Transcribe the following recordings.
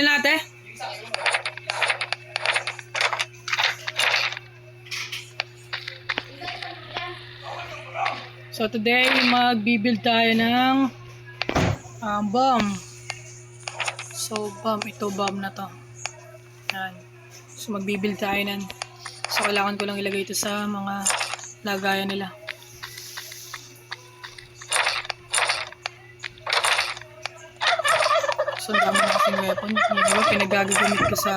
Tanggalin natin. So today, mag-build tayo ng bomb. So bomb, ito bomb na to. Yan. So mag-build tayo nan. So kailangan ko lang ilagay ito sa mga lagayan nila. So ang dami na kasing weapon. Yung iba pinagagamit ko sa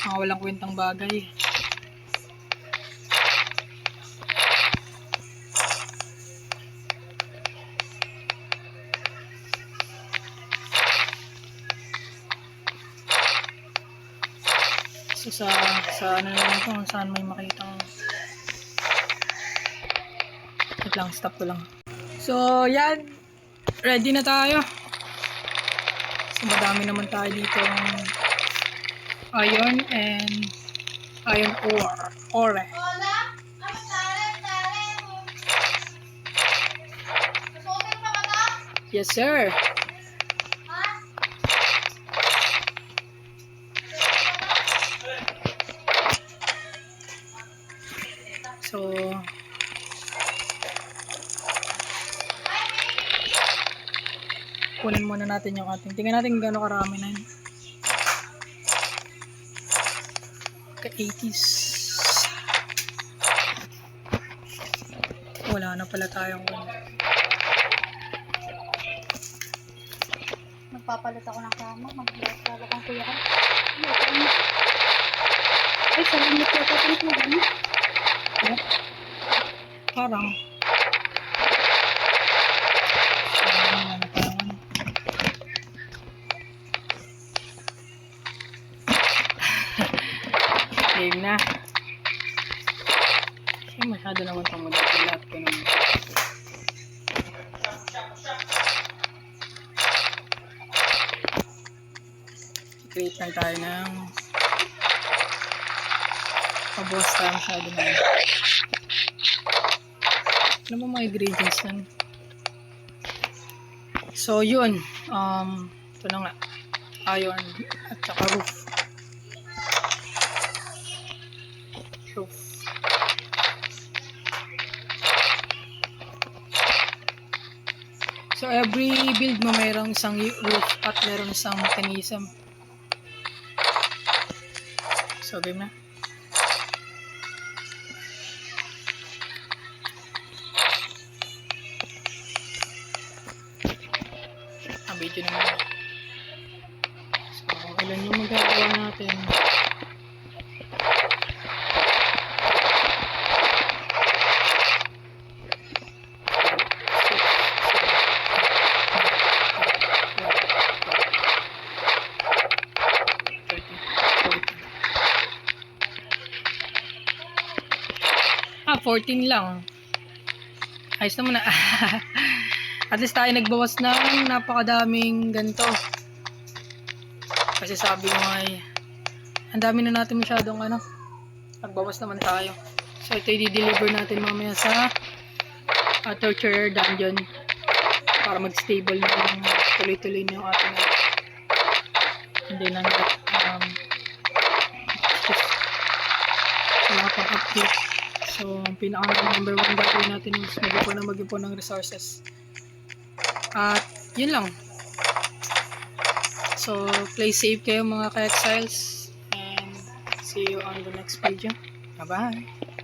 mga walang kwentang bagay. So sa ano naman ito, saan may makitang wait lang, stop ko lang. So yan, ready na tayo. So madami naman tayo dito iron and iron ore. Yes sir. So kunin muna natin yung ating. Tingnan natin kung gaano karami na yun. Ka-80s. Wala na pala tayong Magpapalit ako ng kama. Magpapalit ang kuya ko. Ay, sarang magpapalit mo gano'n. parang game na. Kasi masyado naman itong mag-ilat ko naman. Create lang tayo ng pabuwas tayo masyado naman. Ano ba mga ingredients lang? So yun, ito na nga, iron at saka roof. So every build mo mayroong isang roof at mayroong isang mechanism. So game na. Ang video naman. So ilan yung magagawa natin. Ah, 14 lang. Ayos naman na. At least tayo nagbawas ng napakadaming ganito. Kasi sabi ko ay ang dami na natin masyadong nagbawas naman tayo. So ito i-deliver natin mamaya sa torture dungeon para mag-stable na tuloy-tuloy na yung ating hindi na wala pang update. So, ang pinaka-number 1 gagawin natin is mag-ipon ng resources. At, yun lang. So, play safe kayo mga ka-exiles. And, see you on the next video. Bye-bye!